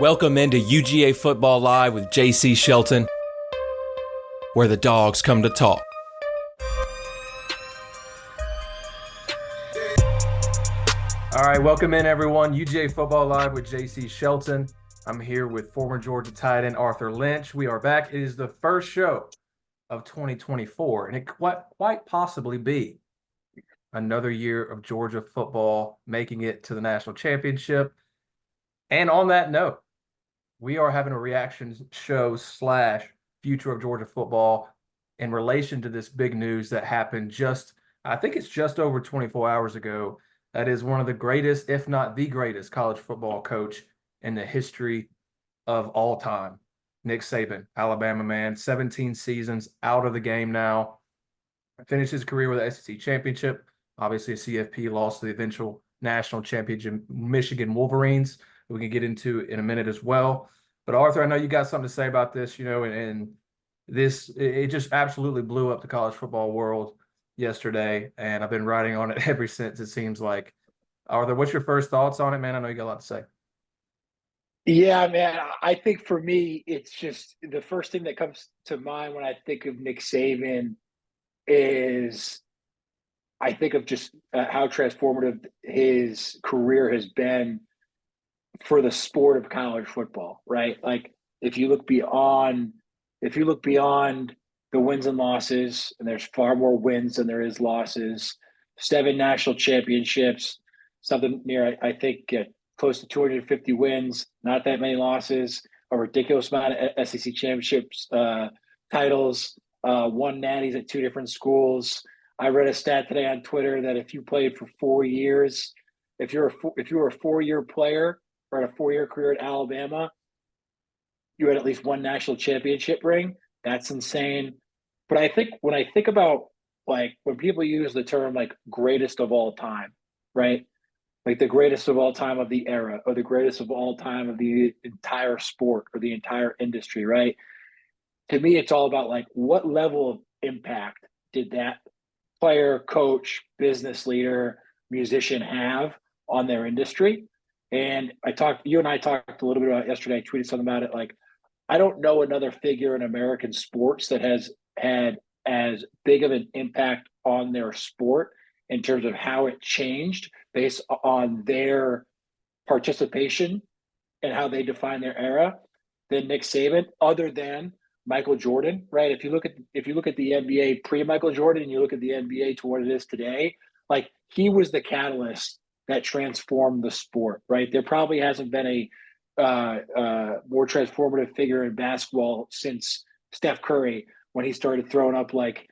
Welcome into UGA Football Live with JC Shelton, where the dogs come to talk. All right, welcome in everyone. UGA Football Live with JC Shelton. I'm here with former Georgia tight end Arthur Lynch. We are back. It is the first show of 2024, and it quite possibly be another year of Georgia football making it to the national championship. And on that note, we are having a reaction show / future of Georgia football in relation to this big news that happened I think it's just over 24 hours ago. That is one of the greatest, if not the greatest, college football coach in the history of all time. Nick Saban, Alabama man, 17 seasons out of the game now. Finished his career with the SEC championship. Obviously, a CFP lost to the eventual national championship Michigan Wolverines. We can get into in a minute as well. But Arthur, I know you got something to say about this, and it just absolutely blew up the college football world yesterday, and I've been writing on it ever since, it seems like. Arthur, what's your first thoughts on it, man? I know you got a lot to say. Yeah, man, I think for me, it's just the first thing that comes to mind when I think of Nick Saban is I think of just how transformative his career has been for the sport of college football, right? Like if you look beyond the wins and losses, and there's far more wins than there is losses, 7 national championships, something near I think close to 250 wins, not that many losses, a ridiculous amount of SEC championships titles, won natties at 2 different schools. I read a stat today on Twitter that if you played for 4 years, if you were a 4-year player or had a 4-year career at Alabama, you had at least 1 national championship ring. That's insane. But I think when I think about like when people use the term like greatest of all time, right? Like the greatest of all time of the era, or the greatest of all time of the entire sport or the entire industry, right? To me, it's all about like what level of impact did that player, coach, business leader, musician have on their industry. And you and I talked a little bit about it yesterday. I tweeted something about it. Like, I don't know another figure in American sports that has had as big of an impact on their sport in terms of how it changed based on their participation and how they define their era than Nick Saban, other than Michael Jordan, right? If you look at the NBA pre Michael Jordan and you look at the NBA to what it is today, like he was the catalyst that transformed the sport, right? There probably hasn't been a more transformative figure in basketball since Steph Curry, when he started throwing up like,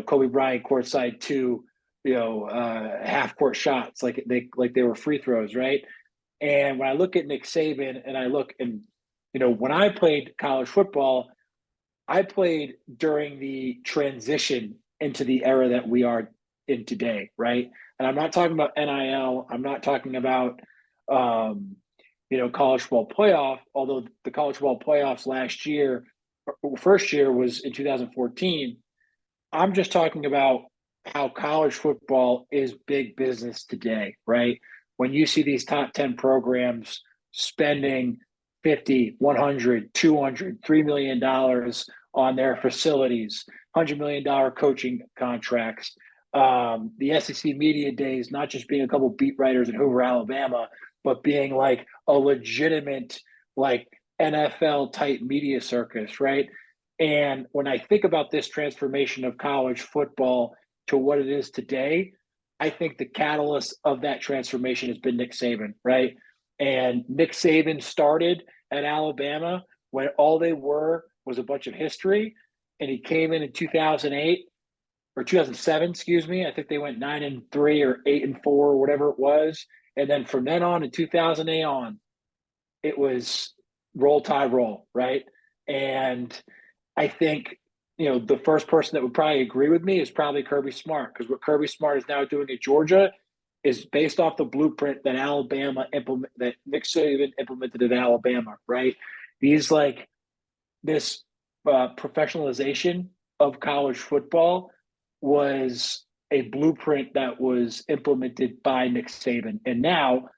Kobe Bryant courtside 2, half court shots, like they were free throws, right? And when I look at Nick Saban and when I played college football, I played during the transition into the era that we are in today, right? And I'm not talking about NIL. I'm not talking about, college football playoff, although the college football playoffs first year was in 2014. I'm just talking about how college football is big business today, right? When you see these top 10 programs spending 50, 100, 200, $3 million on their facilities, $100 million coaching contracts, the SEC media days, not just being a couple beat writers in Hoover, Alabama, but being like a legitimate like NFL type media circus, right? And when I think about this transformation of college football to what it is today, I think the catalyst of that transformation has been Nick Saban, right? And Nick Saban started at Alabama when all they were was a bunch of history. And he came in 2008 or 2007, excuse me. I think they went 9-3 or 8-4 or whatever it was. And then from then on in 2008 on, it was roll tide roll, right? And I think, the first person that would probably agree with me is probably Kirby Smart, because what Kirby Smart is now doing at Georgia is based off the blueprint that that Nick Saban implemented at Alabama, right? These like this professionalization of college football was a blueprint that was implemented by Nick Saban. And now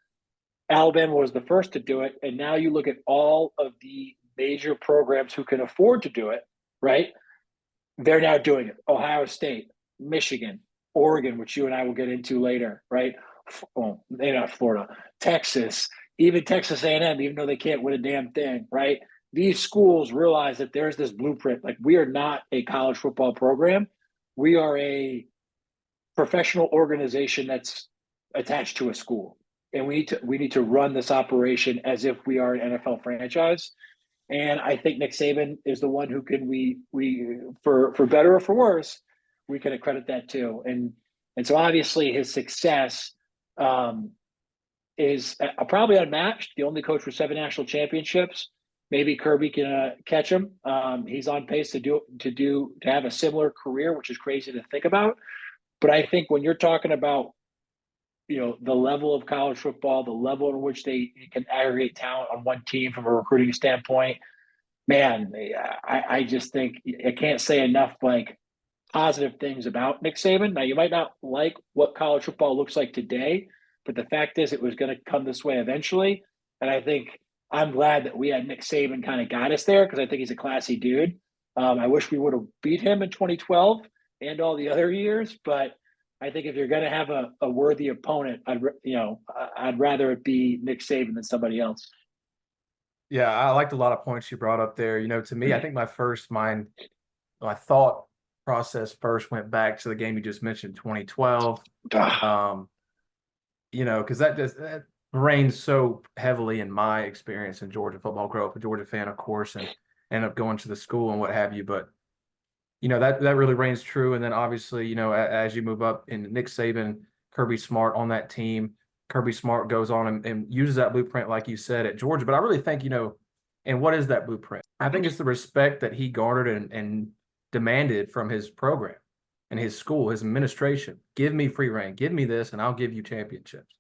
Alabama was the first to do it, and now you look at all of the major programs who can afford to do it, right? They're now doing it. Ohio State, Michigan, Oregon, which you and I will get into later, right? Well, they're not Florida, Texas, even Texas A&M, even though they can't win a damn thing, right? These schools realize that there's this blueprint. Like, we are not a college football program. We are a professional organization that's attached to a school. And we need to run this operation as if we are an NFL franchise. And I think Nick Saban is the one who can we for better or for worse, we can accredit that to. And so obviously his success is probably unmatched. The only coach with 7 national championships. Maybe Kirby can catch him. He's on pace to have a similar career, which is crazy to think about. But I think when you're talking about, the level of college football, the level in which they can aggregate talent on one team from a recruiting standpoint, man, I just think I can't say enough like positive things about Nick Saban. Now, you might not like what college football looks like today, but the fact is it was going to come this way eventually. And I think I'm glad that we had Nick Saban kind of guide us there, because I think he's a classy dude. I wish we would have beat him in 2012 and all the other years, but I think if you're going to have a worthy opponent, I'd rather it be Nick Saban than somebody else. Yeah, I liked a lot of points you brought up there. To me, I think my thought process first went back to the game you just mentioned, 2012. Because that reigns so heavily in my experience in Georgia football. Grew up a Georgia fan, of course, and ended up going to the school and what have you. But that really reigns true. And then obviously, as you move up in Nick Saban, Kirby Smart on that team, Kirby Smart goes on and uses that blueprint, like you said, at Georgia. But I really think, and what is that blueprint? I think it's the respect that he garnered and demanded from his program and his school, his administration. Give me free reign, give me this, and I'll give you championships.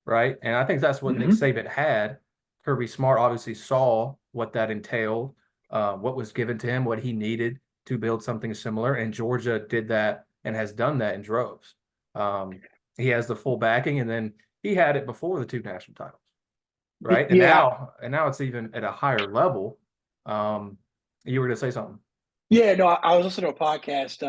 Right. And I think that's what Nick Saban had. Kirby Smart obviously saw what that entailed, what was given to him, what he needed to build something similar. And Georgia did that and has done that in droves. He has the full backing, and then he had it before the 2 national titles. Right. Yeah. And now it's even at a higher level. You were going to say something. Yeah, no, I was listening to a podcast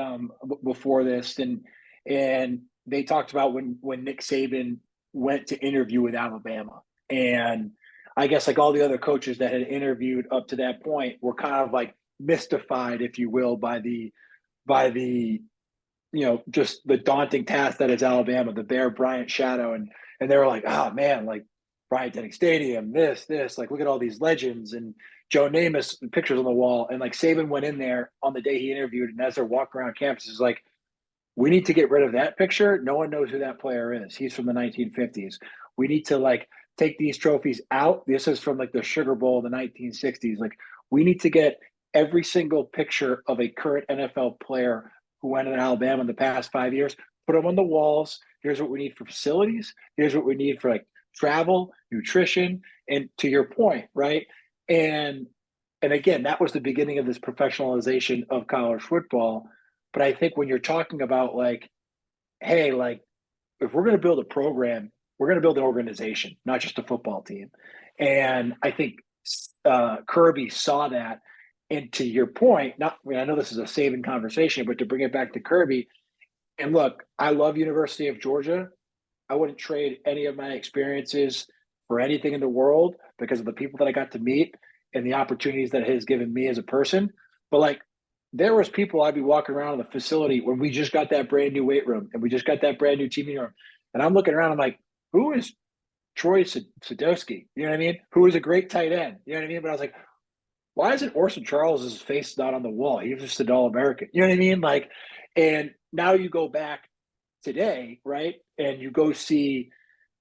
before this, and they talked about when Nick Saban went to interview with Alabama, and I guess like all the other coaches that had interviewed up to that point were kind of like mystified, if you will, by the just the daunting task that is Alabama, the Bear Bryant shadow, and they were like, oh man, like Bryant Denning Stadium, this, like look at all these legends and Joe Namath pictures on the wall, and like Saban went in there on the day he interviewed, and as they're walking around campus, is like, we need to get rid of that picture. No one knows who that player is. He's from the 1950s. We need to like take these trophies out. This is from like the Sugar Bowl in the 1960s. Like, we need to get every single picture of a current NFL player who went in Alabama in the past 5 years, put them on the walls. Here's what we need for facilities. Here's what we need for like travel, nutrition, and to your point, right? And again, that was the beginning of this professionalization of college football. But I think when you're talking about like, hey, like if we're going to build a program, we're going to build an organization, not just a football team. And I think Kirby saw that. And to your point, I know this is a Saban conversation, but to bring it back to Kirby, and look, I love University of Georgia. I wouldn't trade any of my experiences for anything in the world because of the people that I got to meet and the opportunities that it has given me as a person. But like, there was people I'd be walking around in the facility when we just got that brand new weight room and we just got that brand new TV room. And I'm looking around, I'm like, who is Troy Sadowski? You know what I mean? Who is a great tight end? You know what I mean? But I was like, why isn't Orson Charles' face not on the wall? He was just an All-American. You know what I mean? Like, and now you go back today, right? And you go see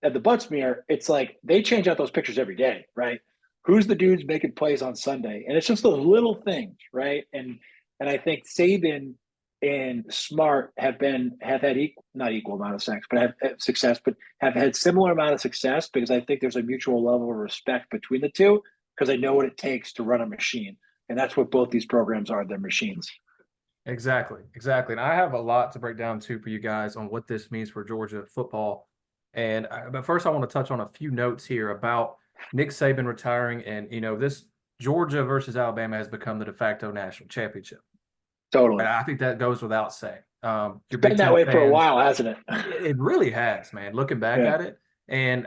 at the Buttsmere, it's like they change out those pictures every day, right? Who's the dudes making plays on Sunday? And it's just those little things, right? And I think Saban and Smart have had not equal amount of sex, but have success, but have had similar amount of success because I think there's a mutual level of respect between the two because they know what it takes to run a machine. And that's what both these programs are, they're machines. Exactly. And I have a lot to break down too for you guys on what this means for Georgia football But first, I want to touch on a few notes here about Nick Saban retiring, and this Georgia versus Alabama has become the de facto national championship. Totally. And I think that goes without saying. Your It's Big been that Ten way for a fans, while, hasn't it? it really has, man. Looking back Yeah. at it, and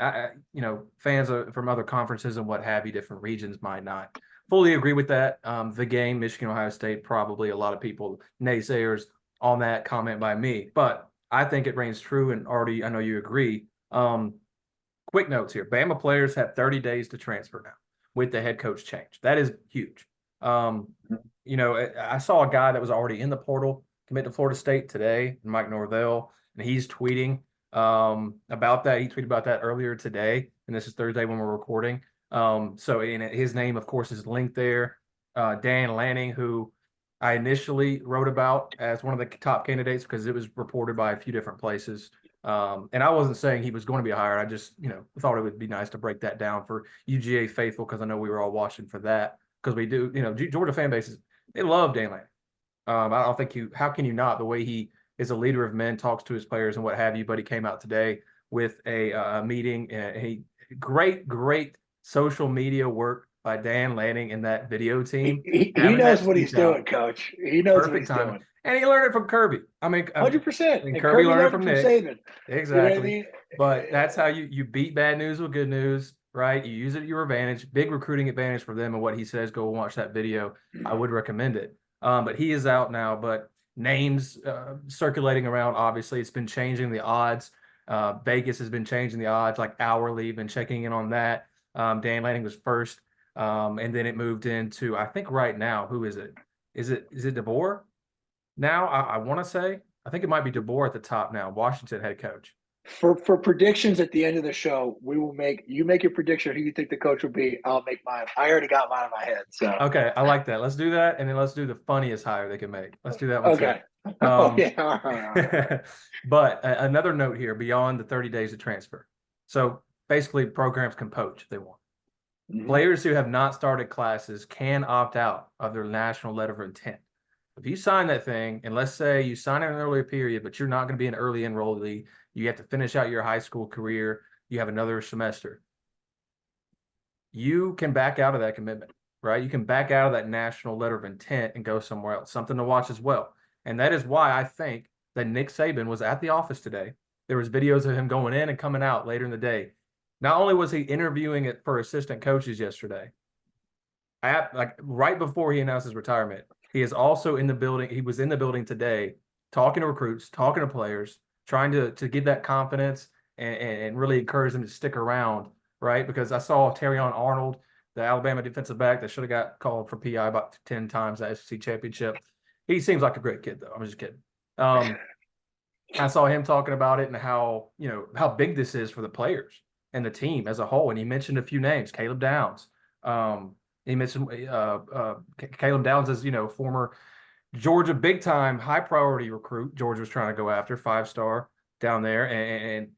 fans from other conferences and what have you, different regions might not fully agree with that. The game, Michigan, Ohio State, probably a lot of people naysayers on that comment by me, but I think it reigns true. And Artie, I know you agree. Quick notes here: Bama players have 30 days to transfer now with the head coach change. That is huge. I saw a guy that was already in the portal commit to Florida State today, Mike Norvell, and he's tweeting about that. He tweeted about that earlier today, and this is Thursday when we're recording. So his name, of course, is linked there. Dan Lanning, who I initially wrote about as one of the top candidates because it was reported by a few different places. And I wasn't saying he was going to be hired. I just, thought it would be nice to break that down for UGA faithful because I know we were all watching for that because we do, Georgia fan bases, they love Dan Lanning. I don't think how can you not? The way he is a leader of men, talks to his players and what have you. But he came out today with a meeting, and great social media work by Dan Lanning and that video team. He Having that knows what speech he's doing, out, Coach. He knows what perfect he's timing, doing. and he learned it from Kirby. I mean, 100%. and And Kirby Kirby learned it learned it from from Nick. Saban. You know what I Exactly. mean? But that's how you beat bad news with good news, right? You use it at your advantage. Big recruiting advantage for them. And what he says, go watch that video. I would recommend it. But he is out now. But names circulating around, obviously, it's been changing the odds. Vegas has been changing the odds like hourly, been checking in on that. Dan Lanning was first. And then it moved into, I think right now, who is it? Is it DeBoer? Now, I want to say, I think it might be DeBoer at the top now, Washington head coach. For predictions at the end of the show, you make your prediction who you think the coach will be. I'll make mine. I already got mine in my head. So Okay, I like that. Let's do that, and then let's do the funniest hire they can make. Let's do that one too. okay. Oh yeah. All right. But another note here beyond the 30 days of transfer. So basically, programs can poach if they want. Players who have not started classes can opt out of their national letter of intent. If you sign that thing, and let's say you sign it in an earlier period, but you're not going to be an early enrollee, you have to finish out your high school career, you have another semester, you can back out of that commitment, right? You can back out of that national letter of intent and go somewhere else, something to watch as well. And that is why I think that Nick Saban was at the office today. There was videos of him going in and coming out later in the day. Not only was he interviewing it for assistant coaches yesterday, right before he announced his retirement, he is also in the building. He was in the building today, talking to recruits, talking to players, trying to give that confidence and really encourage them to stick around, right? Because I saw Terrion Arnold, the Alabama defensive back that should have got called for PI about 10 times the SEC championship. He seems like a great kid, though. I'm just kidding. I saw him talking about it and how big this is for the players and the team as a whole. And he mentioned a few names, Caleb Downs. He mentioned Caleb Downs as, former Georgia big time high priority recruit. Georgia was trying to go after 5-star down there,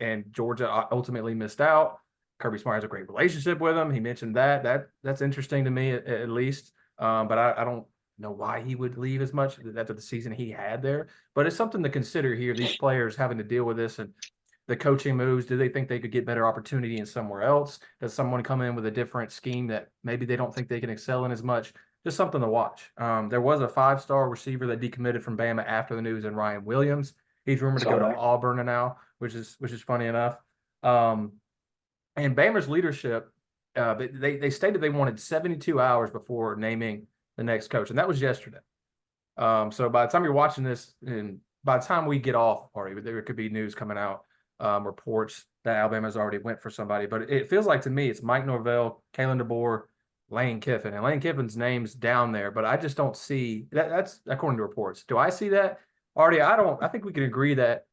and Georgia ultimately missed out. Kirby Smart has a great relationship with him. He mentioned that's interesting to me at least. But I don't know why he would leave as much after the season he had there. But it's something to consider here. These players having to deal with this and the coaching moves. Do they think they could get better opportunity in somewhere else? Does someone come in with a different scheme that maybe they don't think they can excel in as much? Just something to watch. There was a 5-star receiver that decommitted from Bama after the news, and Ryan Williams. He's rumored to go to Auburn now, which is funny enough. And Bama's leadership, they stated they wanted 72 hours before naming the next coach, and that was yesterday. So by the time you're watching this, and by the time we get off, already there could be news coming out, reports that Alabama's already went for somebody. But it feels like to me it's Mike Norvell, Kalen DeBoer, Lane Kiffin, and Lane Kiffin's name's down there, but I just don't see that. That's according to reports. Do I see that? Artie, I don't. I think we can agree that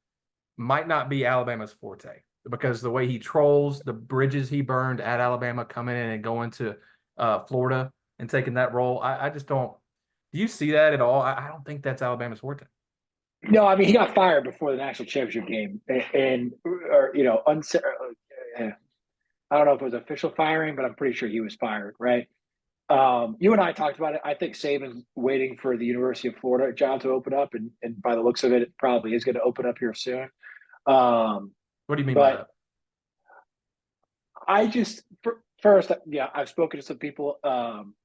might not be Alabama's forte because the way he trolls, the bridges he burned at Alabama, coming in and going to Florida and taking that role. I just don't. Do you see that at all? I don't think that's Alabama's forte. No, I mean he got fired before the national championship game, and I don't know if it was official firing, but I'm pretty sure he was fired, right? You and I talked about it. I think Saban's waiting for the University of Florida job to open up, and by the looks of it, it probably is going to open up here soon. What do you mean by that? I just first, yeah, I've spoken to some people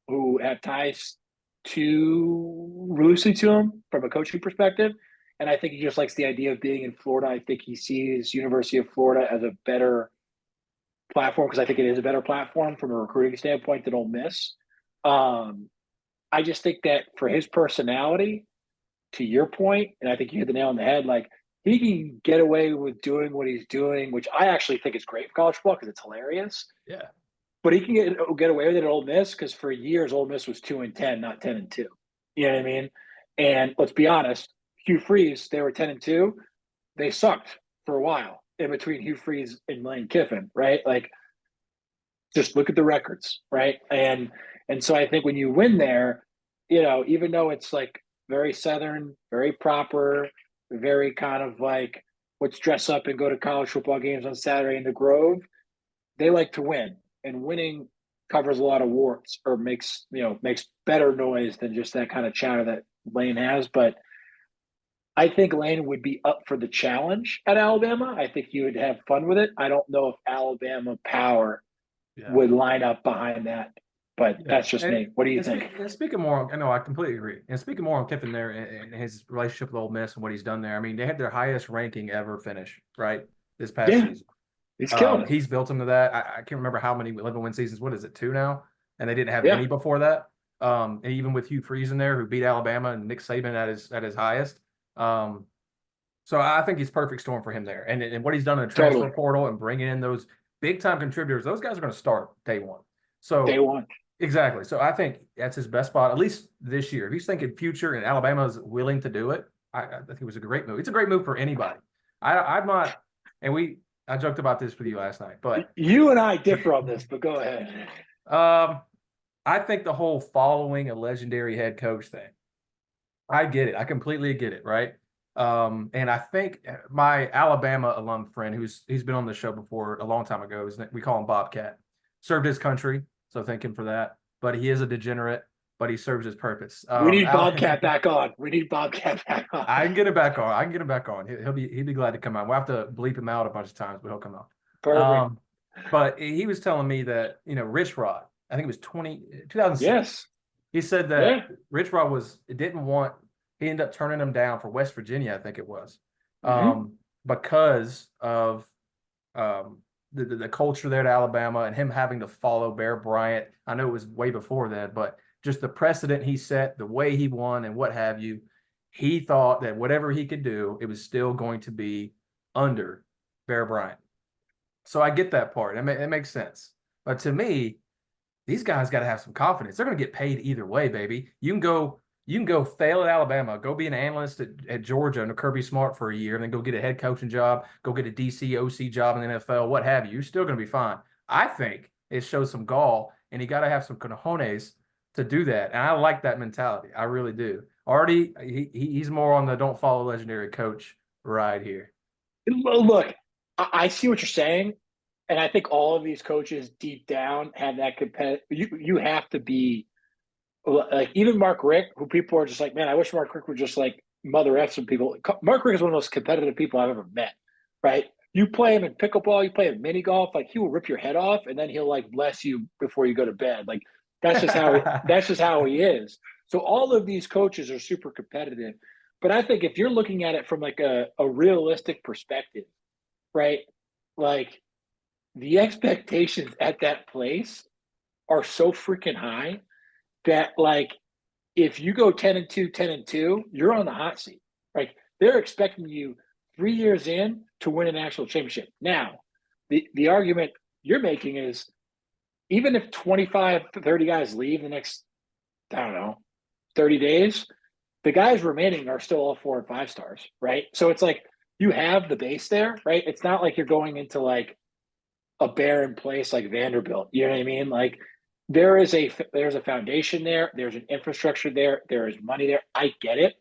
who have ties too loosely to him from a coaching perspective, and I think he just likes the idea of being in Florida. I think he sees University of Florida as a better platform because I think it is a better platform from a recruiting standpoint than Ole Miss. Um, I just think that for his personality, to your point, and I think you hit the nail on the head, like he can get away with doing what he's doing, which I actually think is great for college football because it's hilarious. Yeah. But he can get away with it at Ole Miss because for years Ole Miss was 2-10, not 10-2. You know what I mean? And let's be honest, Hugh Freeze, they were 10-2. They sucked for a while in between Hugh Freeze and Lane Kiffin, right? Like just look at the records, right? And so I think when you win there, even though it's like very southern, very proper, very kind of like let's dress up and go to college football games on Saturday in the Grove, they like to win. And winning covers a lot of warts or makes better noise than just that kind of chatter that Lane has. But I think Lane would be up for the challenge at Alabama. I think he would have fun with it. I don't know if Alabama power Yeah. would line up behind that. But Yeah. that's just me. What do you think? And speaking more, I know I completely agree. And speaking more on Kiffin there and his relationship with Ole Miss and what he's done there, I mean, they had their highest ranking ever finish, right? This past Yeah, season. he's killing it. He's built them to that. I can't remember how many 11-win seasons. What is it, two now? And they didn't have Yeah. any before that. And even with Hugh Freeze in there, who beat Alabama and Nick Saban at his highest. So I think he's perfect storm for him there. And what he's done in the transfer Totally. portal and bringing in those big time contributors, those guys are going to start day one. Day So one. exactly. So I think that's his best spot, at least this year. If he's thinking future and Alabama is willing to do it, I think it was a great move. It's a great move for anybody. I'm not, and I joked about this with you last night, but You and I differ on this, but go ahead. um, I think the whole following a legendary head coach thing, I get it. I completely get it, right? And I think my Alabama alum friend, he's been on the show before a long time ago, we call him Bobcat, served his country, so thank him for that. But he is a degenerate, but he serves his purpose. We need Bobcat back on. We need Bobcat back on. I can get it back on. I can get him back on. He'll be glad to come on. We'll have to bleep him out a bunch of times, but he'll come on. Perfect. But he was telling me that Rich Rod, I think it was 2006. Yes. He said Yeah. that Rich Rod didn't want. He ended up turning him down for West Virginia, I think it was, because of the culture there at Alabama and him having to follow Bear Bryant. I know it was way before that, but just the precedent he set, the way he won, and what have you. He thought that whatever he could do, it was still going to be under Bear Bryant. So I get that part. It makes sense. But to me, these guys got to have some confidence. They're going to get paid either way, baby. You can go fail at Alabama, go be an analyst at Georgia under Kirby Smart for a year, and then go get a head coaching job, go get a DC, OC job in the NFL, what have you. You're still going to be fine. I think it shows some gall, and you got to have some cojones to do that. And I like that mentality. I really do. Already, he's more on the don't follow legendary coach ride here. Look, I see what you're saying. And I think all of these coaches deep down have that competitive. You have to be like even Mark Richt, who people are just like, man, I wish Mark Richt would just like mother F some people. Mark Richt is one of the most competitive people I've ever met, right? You play him in pickleball, you play him in mini golf, like he will rip your head off and then he'll like bless you before you go to bed. Like that's just how he is. So all of these coaches are super competitive. But I think if you're looking at it from like a realistic perspective, right? Like the expectations at that place are so freaking high that like if you go 10-2, 10-2, you're on the hot seat. Like they're expecting you 3 years in to win a national championship. Now, the argument you're making is even if 25, 30 guys leave the next, I don't know, 30 days, the guys remaining are still all 4 and 5 stars, right? So it's like you have the base there, right? It's not like you're going into like a barren place like Vanderbilt. You know what I mean? Like there's a foundation there. There's an infrastructure there. There is money there. I get it,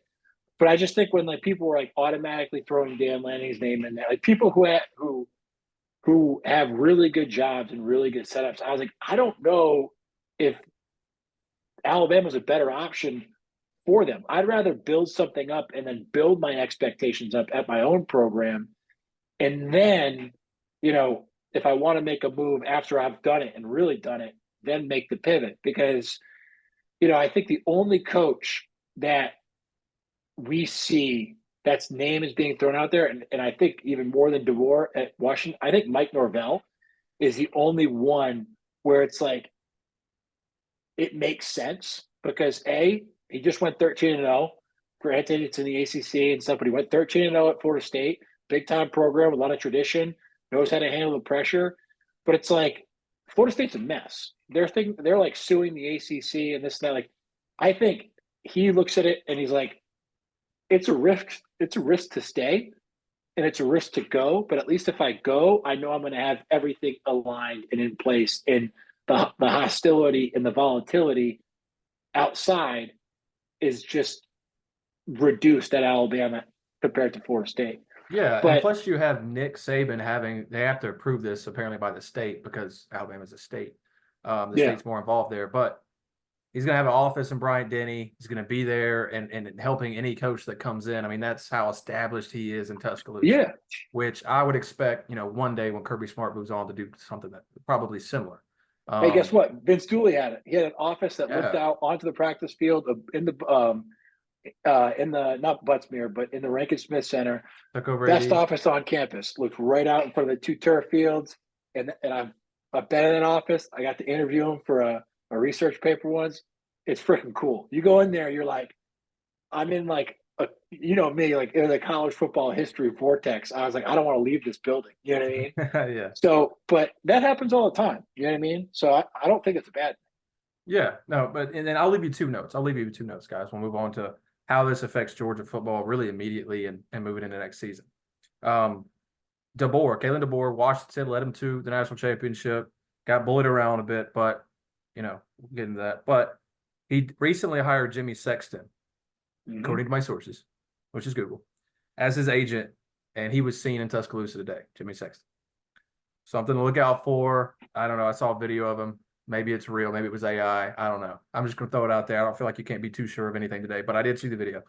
but I just think when like people were like automatically throwing Dan Lanning's name in there, like people who have really good jobs and really good setups, I was like, I don't know if Alabama's a better option for them. I'd rather build something up and then build my expectations up at my own program, and then you know if I want to make a move after I've done it and really done it, then make the pivot. Because, I think the only coach that we see that's name is being thrown out there, and I think even more than DeBoer at Washington, I think Mike Norvell is the only one where it's like it makes sense because he just went 13-0. Granted, it's in the ACC and stuff, but he went 13-0 at Florida State, big time program with a lot of tradition, knows how to handle the pressure. But it's like Florida State's a mess. They're like suing the ACC and this and that. Like, I think he looks at it and he's like, it's a risk. It's a risk to stay, and it's a risk to go. But at least if I go, I know I'm going to have everything aligned and in place, and the hostility and the volatility outside is just reduced at Alabama compared to Florida State. Yeah, and But plus you have Nick Saban they have to approve this apparently by the state because Alabama's a state. The yeah, state's more involved there, but he's going to have an office in Bryant-Denny. He's going to be there and helping any coach that comes in. I mean, that's how established he is in Tuscaloosa, yeah. which I would expect, one day when Kirby Smart moves on to do something that probably similar. Hey, guess what? Vince Dooley had it. He had an office that looked Yeah, out onto the practice field in the not Buttsmere, but in the Rankin Smith Center. took over Best AD. office on campus. Looked right out in front of the two turf fields. And I've been in that office. I got to interview him for a research paper once. It's freaking cool. You go in there, you're like, I'm in like me, like in the college football history vortex. I was like, I don't want to leave this building. You know what I mean? Yeah. So, but that happens all the time. You know what I mean? So I don't think it's a bad thing. Yeah, no, and then I'll leave you two notes. I'll leave you two notes, guys. We'll move on to how this affects Georgia football really immediately and moving into next season. Kalen DeBoer, Washington State led him to the national championship, got bullied around a bit, but, we'll get into that. But he recently hired Jimmy Sexton, according to my sources, which is Google, as his agent, and he was seen in Tuscaloosa today, Jimmy Sexton. Something to look out for. I don't know. I saw a video of him. Maybe it's real. Maybe it was AI. I don't know. I'm just going to throw it out there. I don't feel like you can't be too sure of anything today, but I did see the video.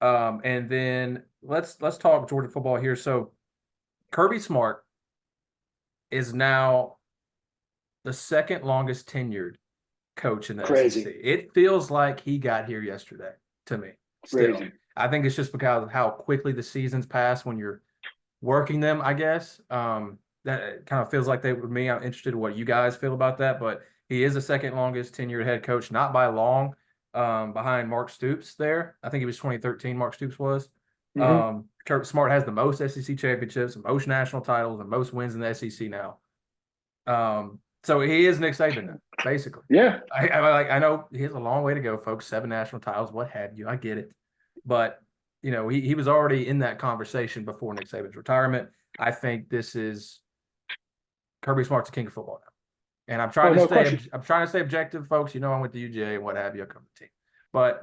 And then let's talk Georgia football here. So Kirby Smart is now the second longest tenured coach in the Crazy. SEC. It feels like he got here yesterday to me. Still, Crazy. I think it's just because of how quickly the seasons pass when you're working them, I guess. That kind of feels like they with me. I'm interested in what you guys feel about that, but he is the second longest tenured head coach, not by long, behind Mark Stoops there. I think it was 2013 Mark Stoops was. Kirby Smart has the most SEC championships, the most national titles, and most wins in the SEC now. So he is Nick Saban now, basically. Yeah. I know he has a long way to go, folks. 7 national titles, what have you. I get it. But, he was already in that conversation before Nick Saban's retirement. I think this is Kirby Smart's the king of football now. And I'm trying to stay objective, folks. I'm with the UGA and what have you. I come to team. But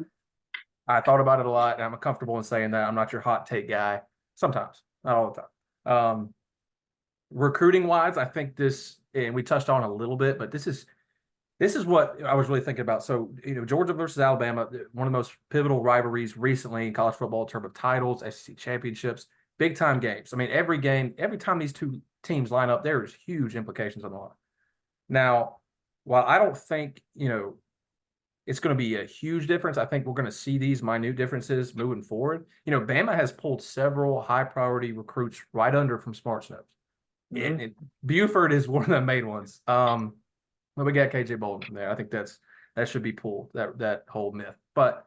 I thought about it a lot, and I'm comfortable in saying that. I'm not your hot take guy. Sometimes, not all the time. Recruiting wise, I think this, and we touched on a little bit, but this is what I was really thinking about. So, Georgia versus Alabama, one of the most pivotal rivalries recently in college football in terms of titles, SEC championships, big time games. I mean, every time these two teams line up, there's huge implications on the line. Now, while I don't think, it's going to be a huge difference, I think we're going to see these minute differences moving forward. Bama has pulled several high priority recruits right under from Smart's nose. And Buford is one of the main ones. But we got KJ Bolden from there. I think that should be pulled, that whole myth. But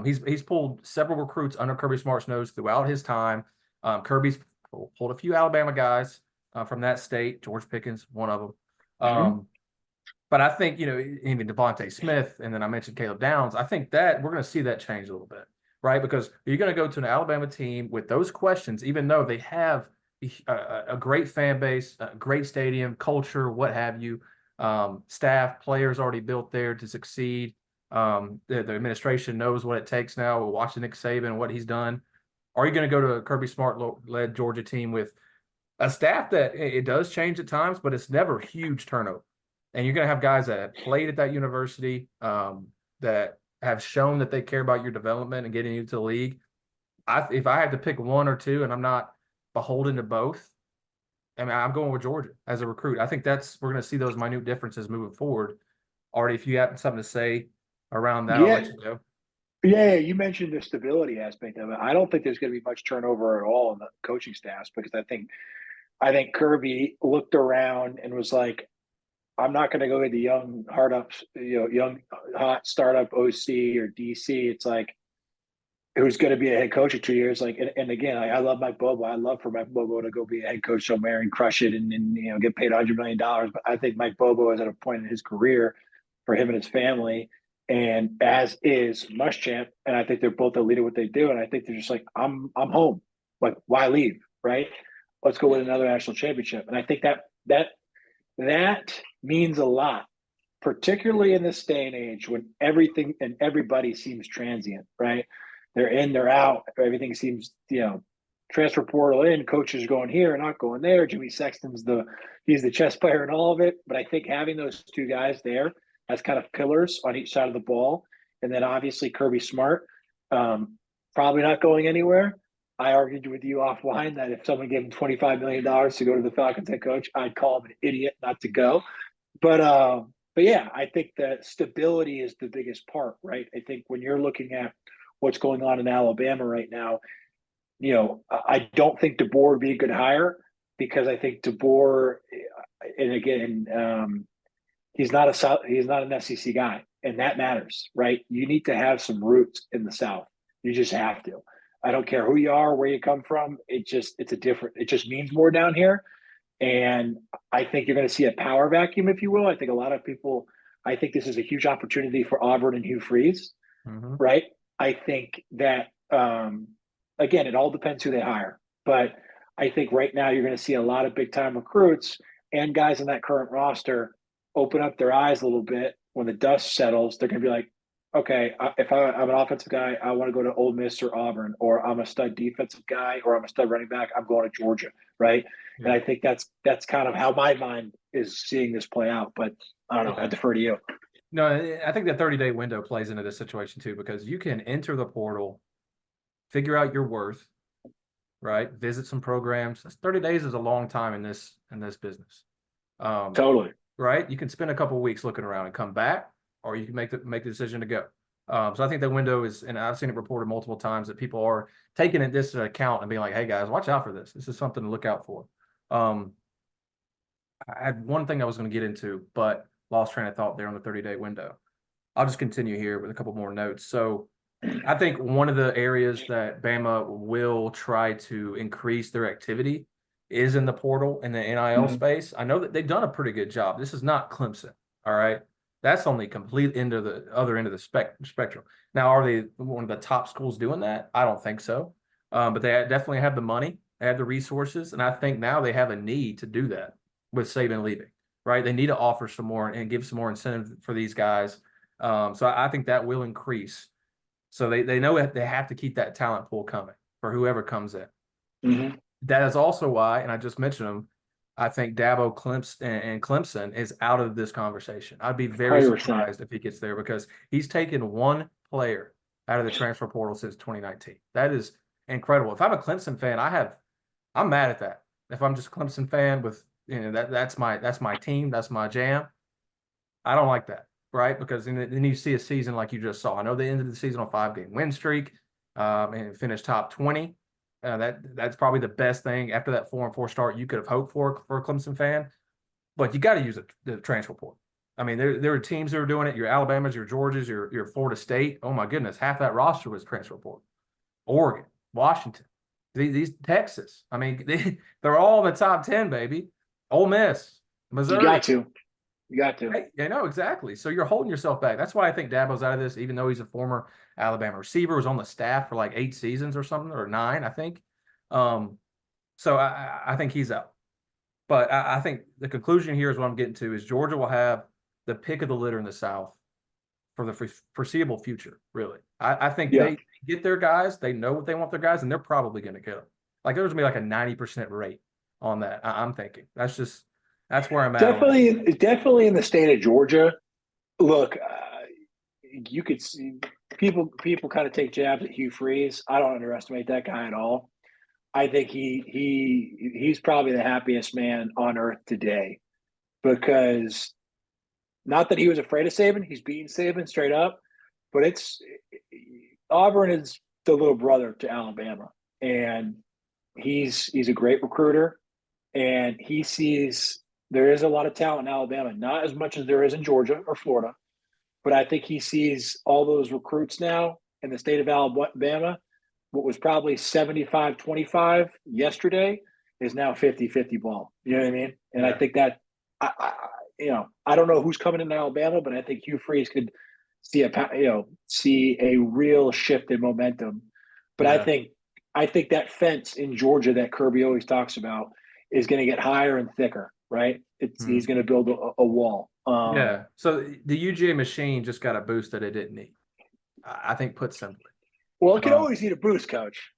he's pulled several recruits under Kirby Smart's nose throughout his time. Kirby's pulled a few Alabama guys from that state. George Pickens, one of them. But I think, even Devontae Smith, and then I mentioned Caleb Downs, I think that we're going to see that change a little bit, right? Because you're going to go to an Alabama team with those questions, even though they have a great fan base, a great stadium, culture, what have you, staff, players already built there to succeed. The administration knows what it takes now. We're watching Nick Saban, what he's done. Are you going to go to a Kirby Smart-led Georgia team with a staff that it does change at times, but it's never huge turnover? And you're going to have guys that have played at that university, that have shown that they care about your development and getting you to the league. If I had to pick one or two, and I'm not beholden to both, I mean, I'm going with Georgia as a recruit. I think we're going to see those minute differences moving forward. Already, if you have something to say around that, I'll Yeah, let you go. yeah. You mentioned the stability aspect of it. I don't think there's going to be much turnover at all in the coaching staffs because I think Kirby looked around and was like, I'm not going to go with the young hard ups, young hot startup OC or DC. It's like who's going to be a head coach in 2 years. Like, and again, I love Mike Bobo. I love for Mike Bobo to go be a head coach somewhere and crush it and get paid $100 million. But I think Mike Bobo is at a point in his career for him and his family, and as is Muschamp. And I think they're both a leader what they do. And I think they're just like, I'm home. Like, why leave? Right? Let's go win another national championship. And I think that means a lot, particularly in this day and age when everything and everybody seems transient, right? They're in, they're out. Everything seems, transfer portal in, coaches going here, not going there. Jimmy Sexton's he's the chess player in all of it. But I think having those two guys there as kind of pillars on each side of the ball, and then obviously Kirby Smart, probably not going anywhere. I argued with you offline that if someone gave him $25 million to go to the Falcons head coach, I'd call him an idiot not to go. But yeah, I think that stability is the biggest part, right? I think when you're looking at what's going on in Alabama right now, I don't think DeBoer would be a good hire because I think DeBoer, and again, he's not an SEC guy, and that matters, right? You need to have some roots in the South. You just have to. I don't care who you are, where you come from. It just means more down here. And I think you're going to see a power vacuum, if you will. I think a lot of people, I think this is a huge opportunity for Auburn and Hugh Freeze, Mm-hmm. right? I think that, again, it all depends who they hire. But I think right now you're going to see a lot of big time recruits and guys in that current roster open up their eyes a little bit when the dust settles. They're going to be like, okay, if I'm an offensive guy, I want to go to Ole Miss or Auburn, or I'm a stud defensive guy, or I'm a stud running back, I'm going to Georgia, right? And Yeah. I think that's kind of how my mind is seeing this play out. But I don't know. I Yeah. defer to you. No, I think the 30-day window plays into this situation too, because you can enter the portal, figure out your worth, right? Visit some programs. 30 days is a long time in this business. Totally. Right? You can spend a couple of weeks looking around and come back, or you can make the decision to go. So I think that window is, and I've seen it reported multiple times that people are taking this into account and being like, "Hey guys, watch out for this. This is something to look out for." I had one thing I was going to get into, but lost train of thought there on the 30-day window. I'll just continue here with a couple more notes. So I think one of the areas that Bama will try to increase their activity is in the portal and the NIL Mm-hmm. space. I know that they've done a pretty good job. This is not Clemson, all right? That's on the complete end of the other end of the spectrum. Now, are they one of the top schools doing that? I don't think so. But they definitely have the money, they have the resources, and I think now they have a need to do that with Saban leaving, right? They need to offer some more and give some more incentive for these guys. So I think that will increase. So they know that they have to keep that talent pool coming for whoever comes in. Mm-hmm. That is also why, and I just mentioned them, I think Dabo and Clemson is out of this conversation. I'd be very 100%. surprised if he gets there because he's taken one player out of the transfer portal since 2019. That is incredible. If I'm a Clemson fan, I'm mad at that. If I'm just a Clemson fan with that's my team, that's my jam. I don't like that, right? Because then you see a season like you just saw. I know they ended the season on a 5-game win streak and finished top 20. That's probably the best thing after that 4-4 start you could have hoped for a Clemson fan. But you got to use the transfer portal. I mean, there are teams that are doing it. Your Alabamas, your Georgias, your Florida State. Oh my goodness, half that roster was transfer portal. Oregon, Washington, these Texas. I mean, they're all in the top 10, baby. Ole Miss, You Missouri. got to. You got to. Right? Yeah, no, exactly. So you're holding yourself back. That's why I think Dabo's out of this, even though he's a former Alabama receiver, was on the staff for like 8 seasons or something, or 9, I think. So I think he's out. But I think the conclusion here is what I'm getting to is Georgia will have the pick of the litter in the South for the foreseeable future, really. I think Yeah. they get their guys, they know what they want their guys, and they're probably going to get them. Like there's going to be like a 90% rate on that. I'm thinking. That's where I'm at on it. Definitely in the state of Georgia. Look, you could see people kind of take jabs at Hugh Freeze. I don't underestimate that guy at all. I think he's probably the happiest man on earth today because not that he was afraid of Saban, he's beaten Saban straight up, but it's Auburn is the little brother to Alabama, and he's a great recruiter, and he sees there is a lot of talent in Alabama, not as much as there is in Georgia or Florida, but I think he sees all those recruits now in the state of Alabama. What was probably 75-25 yesterday is now 50-50 ball. You know what I mean? And I Yeah. think that, I don't know who's coming in Alabama, but I think Hugh Freeze could see a real shift in momentum. But Yeah. I think that fence in Georgia that Kirby always talks about is going to get higher and thicker, right? He's going to build a wall. Yeah. So the UGA machine just got a boost that it didn't need. I think, put simply. Well, it could Um, always need a boost, coach.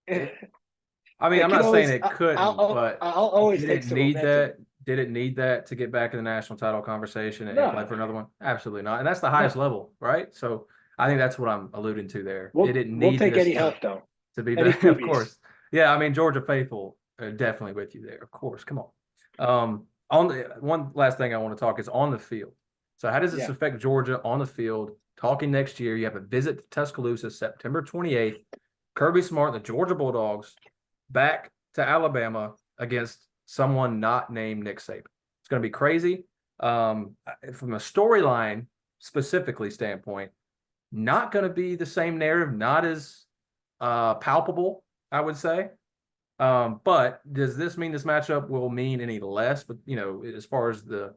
it, It I mean, I'm not saying always. it couldn't, but I'll always did take it some need momentum. that? Did it need that to get back in the national title conversation and play No, for another one? Absolutely not. And that's the highest no. level, right? So I think that's what I'm alluding to there. It didn't We'll need take this any help though. to be Any back, of freebies. course. Yeah, I mean, Georgia faithful are definitely with you there, of course. Come on. On the one last thing I want to talk is on the field. So how does this Yeah. affect Georgia on the field? Talking next year, you have a visit to Tuscaloosa, September 28th. Kirby Smart, the Georgia Bulldogs, back to Alabama against someone not named Nick Saban. It's going to be crazy. From a storyline specifically standpoint, not going to be the same narrative, not as palpable, I would say. But does this mean this matchup will mean any less? But as far as the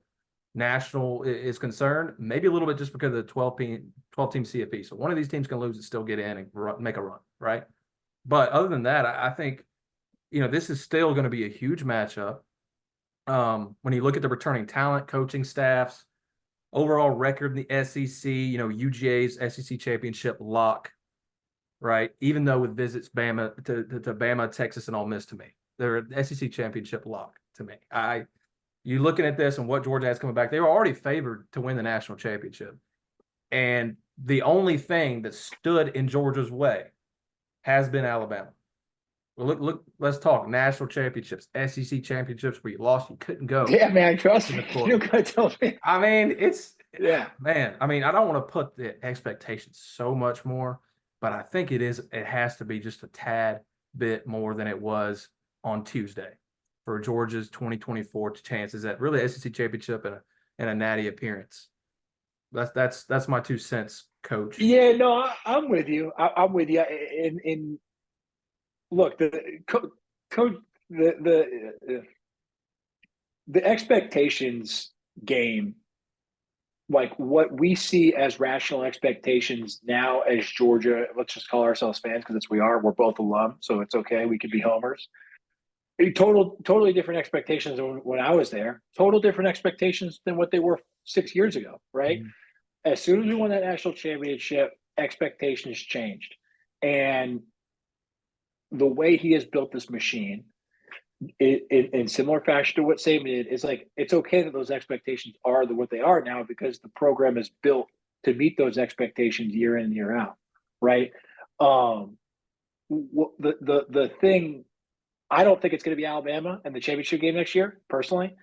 national is concerned, maybe a little bit just because of the 12-team CFP. So one of these teams can lose and still get in and make a run, right? But other than that, I think this is still going to be a huge matchup. When you look at the returning talent, coaching staffs, overall record in the SEC, UGA's SEC championship lock, right? Even though with visits Bama to Bama, Texas, and Ole Miss to me, they're SEC championship lock to me. You looking at this and what Georgia has coming back, they were already favored to win the national championship, and the only thing that stood in Georgia's way has been Alabama. Well, look. Let's talk national championships, SEC championships where you lost, you couldn't go Yeah, man. Trust to the me. You court. gotta tell me. I mean, it's Yeah. man. I mean, I don't want to put the expectations so much more, but I think it is. It has to be just a tad bit more than it was on Tuesday for Georgia's 2024 chances at really SEC championship and a natty appearance. That's my 2 cents, Coach. Yeah. No, I'm with you. I'm with you. In look, code the expectations game, like what we see as rational expectations now as Georgia, let's just call ourselves fans because it's we are. We're both alum, so it's okay. We could be homers. Totally different expectations than when I was there. Total different expectations than what they were 6 years ago, right? Mhm. As soon as we won that national championship, expectations changed. And the way he has built this machine in similar fashion to what Saban did, is like it's okay that those expectations are what they are now because the program is built to meet those expectations year in and year out, right? Um, the thing I don't think it's going to be Alabama in the championship game next year. Personally,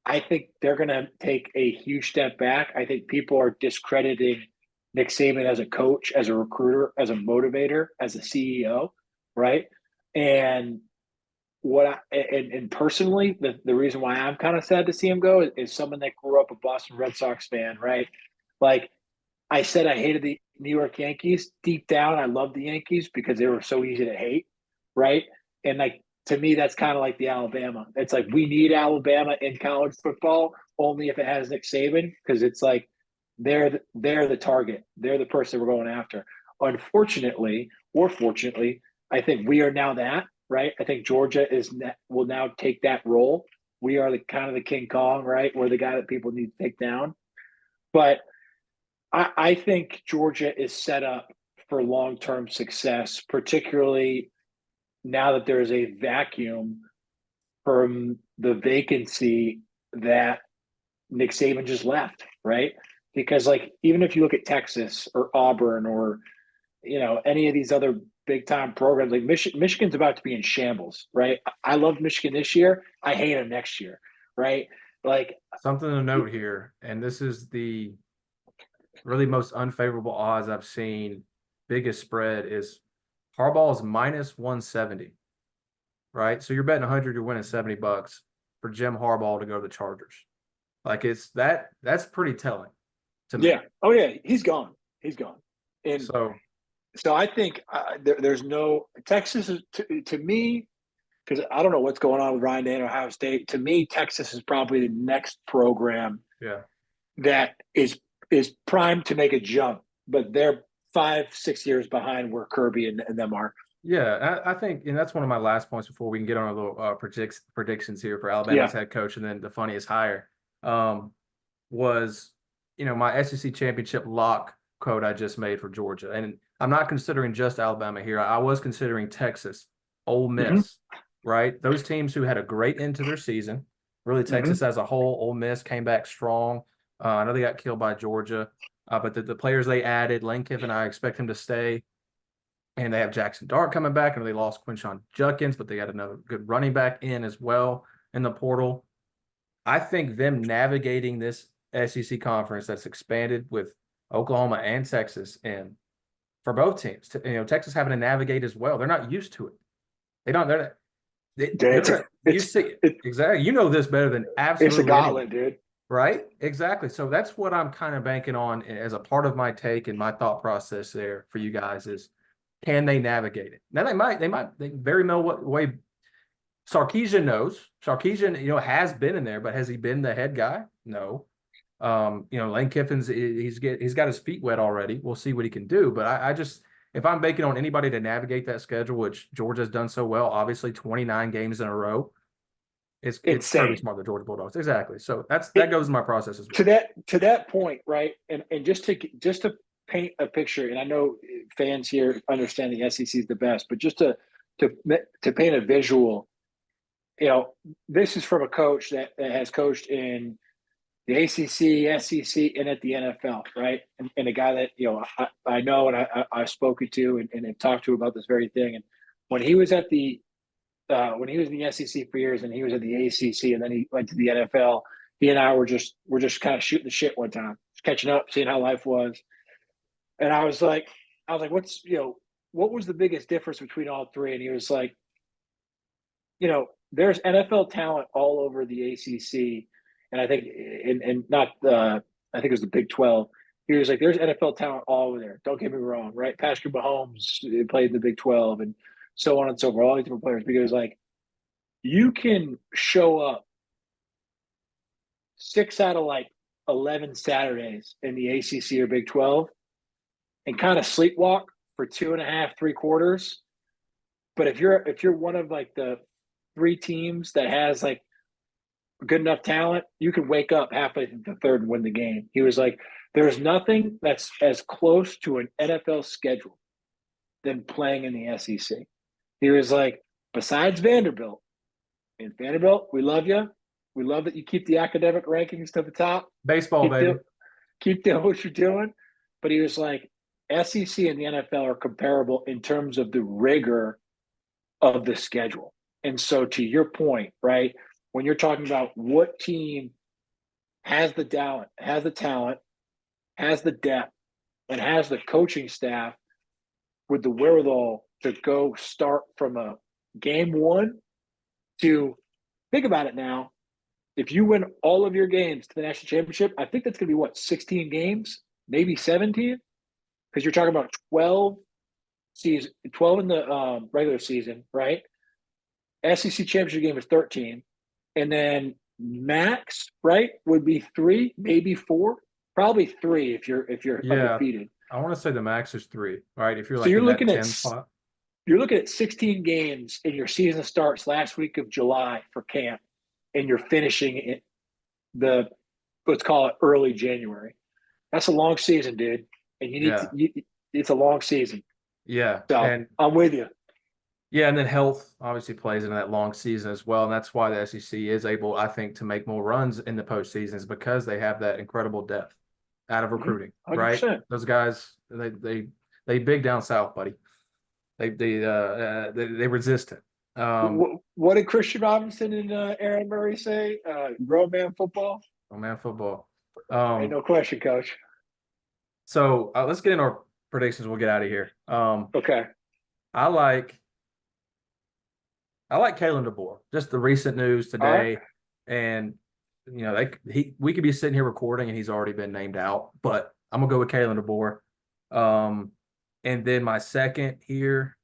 I think they're going to take a huge step back. I think people are discrediting Nick Saban as a coach, as a recruiter, as a motivator, as a CEO, right? And and personally, the reason why I'm kind of sad to see him go is someone that grew up a Boston Red Sox fan, right? Like I said, I hated the New York Yankees. Deep down, I love the Yankees because they were so easy to hate, right? And like to me, that's kind of like the Alabama. It's like we need Alabama in college football only if it has Nick Saban because it's like they're the target. They're the person we're going after. Unfortunately, or fortunately, I think we are now that, right? I think Georgia will now take that role. We are the kind of the King Kong, right? We're the guy that people need to take down. But I think Georgia is set up for long-term success, particularly now that there is a vacuum from the vacancy that Nick Saban just left, right? Because like even if you look at Texas or Auburn or any of these other big time programs. Like Michigan's about to be in shambles, right? I love Michigan this year. I hate them next year, right? Like Something to note here, and this is the really most unfavorable odds I've seen. Biggest spread is Harbaugh is minus 170, right? So you're betting 100, you're winning $70 for Jim Harbaugh to go to the Chargers. Like that's pretty telling to me. yeah, oh yeah, he's gone. He's gone. And So so I think there's no Texas is to me because I don't know what's going on with Ryan Day and Ohio State. To me, Texas is probably the next program yeah. that is primed to make a jump, but they're 5-6 years behind where Kirby and them are. Yeah, I think, and that's one of my last points before we can get on a little predictions here for Alabama's Yeah. head coach, and then the funniest hire was, my SEC championship lock quote I just made for Georgia, and I'm not considering just Alabama here. I was considering Texas, Ole Mm-hmm. Miss, right? Those teams who had a great end to their season. Really, Texas as a whole, Ole Miss came back strong. I know they got killed by Georgia, but the players they added, Lane Kiffin, I expect him to stay. And they have Jackson Dart coming back. And they lost Quinshon Judkins, but they got another good running back in as well in the portal. I think them navigating this SEC conference that's expanded with Oklahoma and Texas, and for both teams, Texas having to navigate as well. They're not used to it. They don't. You see exactly. You know this better than absolutely it's a gauntlet, anyone, dude. right? Exactly. So that's what I'm kind of banking on as a part of my take and my thought process there for you guys is, can they navigate it? Now they very well way. Sarkisian knows. Sarkisian, has been in there, but has he been the head guy? No. Lane Kiffin's he's got his feet wet already. We'll see what he can do. But I just, if I'm banking on anybody to navigate that schedule, which Georgia's done so well, obviously 29 games in a row, it's Kirby Smart, the Georgia Bulldogs. Exactly. So that goes in my process as well. To that point, right? And just to paint a picture, and I know fans here understand the SEC is the best, but just to paint a visual, this is from a coach that has coached in the ACC, SEC, and at the NFL, right? And a guy that I know and I've spoken to and have talked to about this very thing. And when he was in the SEC for years, and he was at the ACC, and then he went to the NFL, he and I were just kind of shooting the shit one time, just catching up, seeing how life was. And I was like, what was the biggest difference between all three? And he was like, there's NFL talent all over the ACC, and I think, and not I think it was the Big 12. He was like, there's NFL talent all over there. Don't get me wrong, right? Patrick Mahomes played in the Big 12, and so on and so forth. All these different players, because like you can show up 6 out of like 11 Saturdays in the ACC or Big 12 and kind of sleepwalk for 2.5, 3/4. But if you're one of like the 3 teams that has like good enough talent, you can wake up halfway through the third and win the game. He was like, there's nothing that's as close to an NFL schedule than playing in the SEC. He was like, besides Vanderbilt, and Vanderbilt, we love you. We love that you keep the academic rankings to the top. Baseball, baby. Keep doing what you're doing. But he was like, SEC and the NFL are comparable in terms of the rigor of the schedule. And so to your point, right, when you're talking about what team has the talent, has the depth, and has the coaching staff with the wherewithal to go start from a game one to, think about it now, if you win all of your games to the national championship, I think that's going to be 16 games, maybe 17, because you're talking about 12 in the regular season, right? SEC championship game is 13, and then max, right, would be 3, maybe 4, probably 3 if you're undefeated. I want to say the max is 3, right? If you're So like you're in looking that at 10 spot. You're looking at 16 games, and your season starts last week of July for camp, and you're finishing it let's call it early January. That's a long season, dude, and it's a long season. Yeah, so and I'm with you. Yeah, and then health obviously plays into that long season as well, and that's why the SEC is able, I think, to make more runs in the postseason is because they have that incredible depth out of recruiting, 100%. right? Those guys, they big down south, buddy. They resist it. What did Christian Robinson and Aaron Murray say? Grown man football. Oh man, football. Ain't no question, coach. So let's get into our predictions. We'll get out of here. Okay. I like Kalen DeBoer. Just the recent news All right. today, and we could be sitting here recording and he's already been named out. But I'm gonna go with Kalen DeBoer. And then my second here,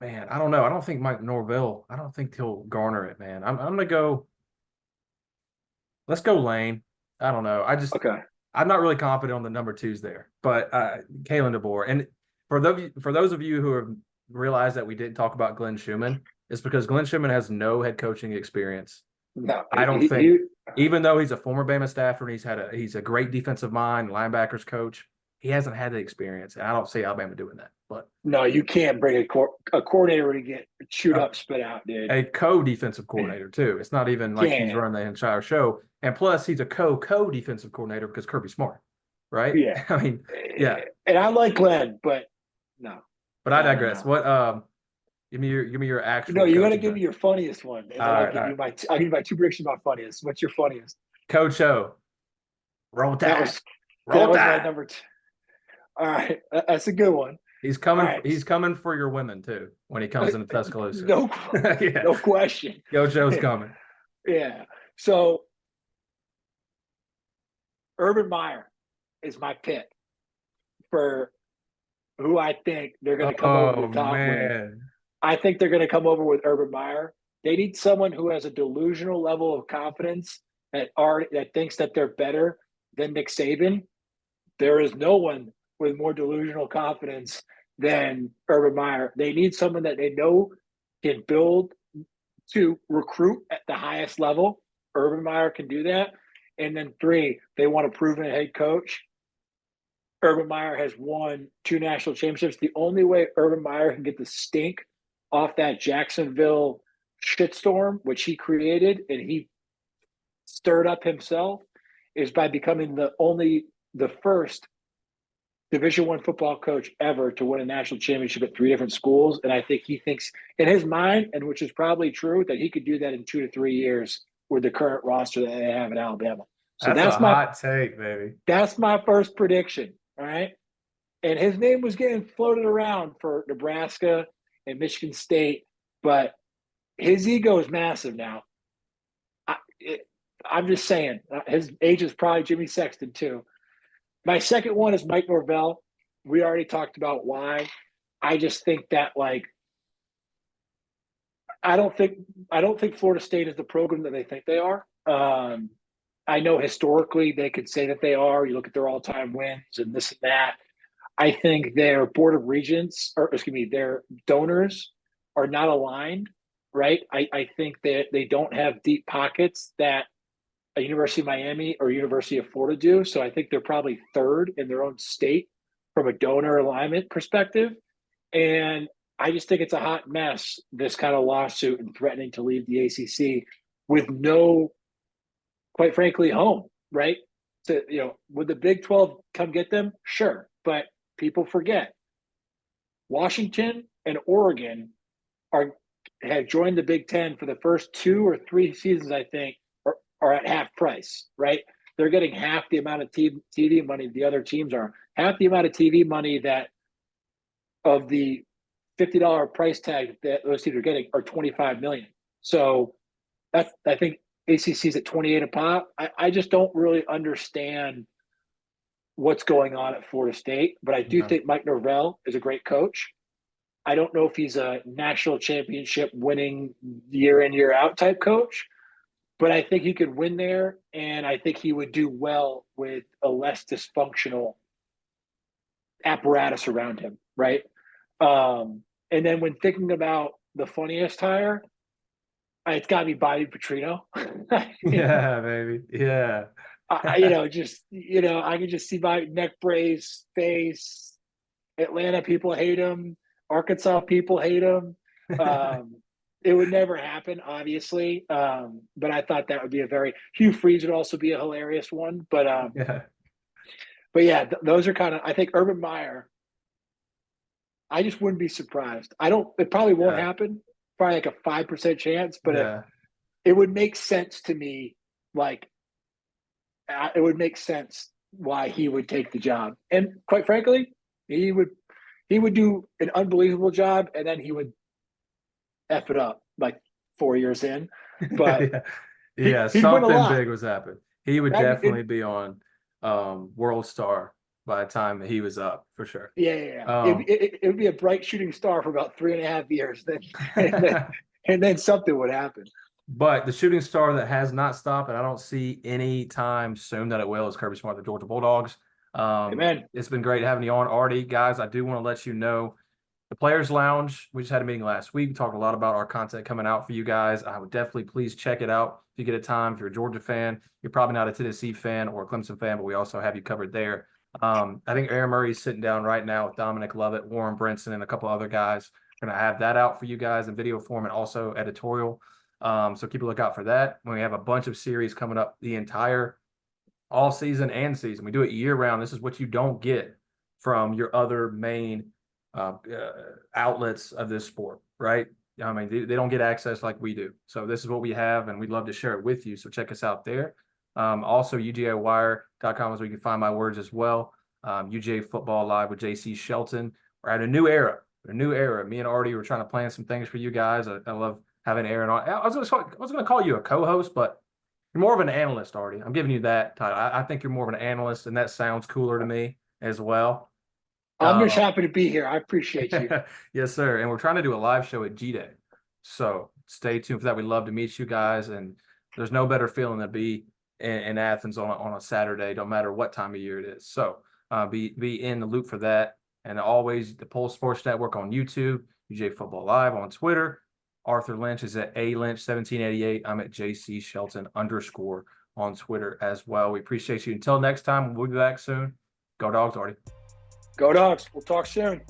man, I don't know. I don't think Mike Norvell. I don't think he'll garner it, man. I'm gonna go. Let's go Lane. I don't know. Okay. I'm not really confident on the number twos there, but Kalen DeBoer. And for those of you who have realized that we didn't talk about Glenn Schumann, it's because Glenn Schumann has no head coaching experience. No, I don't think, even though he's a former Bama staffer and he's a great defensive mind, linebackers coach, he hasn't had the experience, and I don't see Alabama doing that. But no, you can't bring a coordinator to get chewed up, spit out, dude. A co-defensive coordinator too. It's not even like he's running the entire show. And plus, he's a co-defensive coordinator because Kirby Smart, right? Yeah. I mean, yeah. And I like Glenn, but no. But I digress. What? Give me your actual. No, you got to give me your funniest one. And I'll give you my two predictions about funniest. What's your funniest? Coach O. Roll Tide. That was my number two. All right, that's a good one. He's coming. Right. He's coming for your women too when he comes into Tuscaloosa. No question. Coach O's coming. Yeah. So Urban Meyer is my pick for who I think they're going to come over the top with. I think they're going to come over with Urban Meyer. They need someone who has a delusional level of confidence that thinks that they're better than Nick Saban. There is no one with more delusional confidence than Urban Meyer. They need someone that they know can build to recruit at the highest level. Urban Meyer can do that. And then 3, they want a proven head coach. Urban Meyer has won 2 national championships. The only way Urban Meyer can get the stink off that Jacksonville shitstorm, which he created and he stirred up himself, is by becoming the first Division I football coach ever to win a national championship at 3 different schools. And I think he thinks in his mind, and which is probably true, that he could do that in 2 to 3 years with the current roster that they have in Alabama. So that's my hot take, baby. That's my first prediction. All right. And his name was getting floated around for Nebraska and Michigan State, but his ego is massive now. I'm just saying, his age is probably Jimmy Sexton too. My second one is Mike Norvell. We already talked about why. I just think that I don't think Florida State is the program that they think they are. I know historically they could say that they are. You look at their all-time wins and this and that. I think their board of regents, their donors are not aligned, right? I think that they don't have deep pockets that a University of Miami or University of Florida do. So I think they're probably third in their own state from a donor alignment perspective. And I just think it's a hot mess, this kind of lawsuit and threatening to leave the ACC with no, quite frankly, home, right? So, would the Big 12 come get them? Sure. But people forget Washington and Oregon have joined the Big 10 for the first 2 or 3 seasons, I think, are at half price, right? They're getting half the amount of TV money the other teams are. Half the amount of TV money that of the $50 price tag that those teams are getting are $25 million. So I think ACC's at 28 a pop. I just don't really understand what's going on at Florida State, but I do think Mike Norvell is a great coach. I don't know if he's a national championship winning year in, year out type coach, but I think he could win there, and I think he would do well with a less dysfunctional apparatus around him, right? And then when thinking about the funniest hire, it's got to be Bobby Petrino. Yeah, baby. Yeah. I can just see my neck brace, face. Atlanta people hate him. Arkansas people hate him. It would never happen, obviously. But I thought that would be Hugh Freeze would also be a hilarious one. But those are kind of, I think Urban Meyer I just wouldn't be surprised. It probably won't Yeah. happen. Probably like a 5% chance, but Yeah. it would make sense to me. Like, it would make sense why he would take the job. And quite frankly, he would do an unbelievable job, and then he would F it up like 4 years in. But Yeah. Yeah. he'd win a Something lot. big was happening. He would definitely be on World Star by the time that he was up for sure. Yeah, yeah, yeah. Um, It would be a bright shooting star for about 3.5 years. Then and then something would happen. but the shooting star that has not stopped, and I don't see any time soon that it will, is Kirby Smart, the Georgia Bulldogs. Amen. It's been great having you on, Artie. Guys, I do want to let you know the Players Lounge, we just had a meeting last week. We talked a lot about our content coming out for you guys. I would definitely please check it out if you get a time. If you're a Georgia fan, you're probably not a Tennessee fan or a Clemson fan, but we also have you covered there. I think Aaron Murray is sitting down right now with Dominic Lovett, Warren Brinson, and a couple other guys. We're going to have that out for you guys in video form and also editorial. So keep a lookout for that. We have a bunch of series coming up the entire all season and season. We do it year round. This is what you don't get from your other main outlets of this sport, right? I mean, they don't get access like we do. So this is what we have, and we'd love to share it with you. So check us out there. Also, UGAwire.com is where you can find my words as well. UGA Football Live with JC Shelton. We're at a new era. Me and Artie were trying to plan some things for you guys. I love having Aaron on. I was going to call you a co-host, but you're more of an analyst, Artie. I'm giving you that title. I think you're more of an analyst, and that sounds cooler to me as well. I'm just happy to be here. I appreciate you. Yes, sir. And we're trying to do a live show at G Day. So stay tuned for that. We'd love to meet you guys. And there's no better feeling than be in Athens on a Saturday, no matter what time of year it is. So be in the loop for that. And always the Pulse Sports Network on YouTube, UJ Football Live on Twitter. Arthur Lynch is at ALynch1788. I'm at JC Shelton _ on Twitter as well. We appreciate you. Until next time, we'll be back soon. Go Dogs, Artie. Go Dogs. We'll talk soon.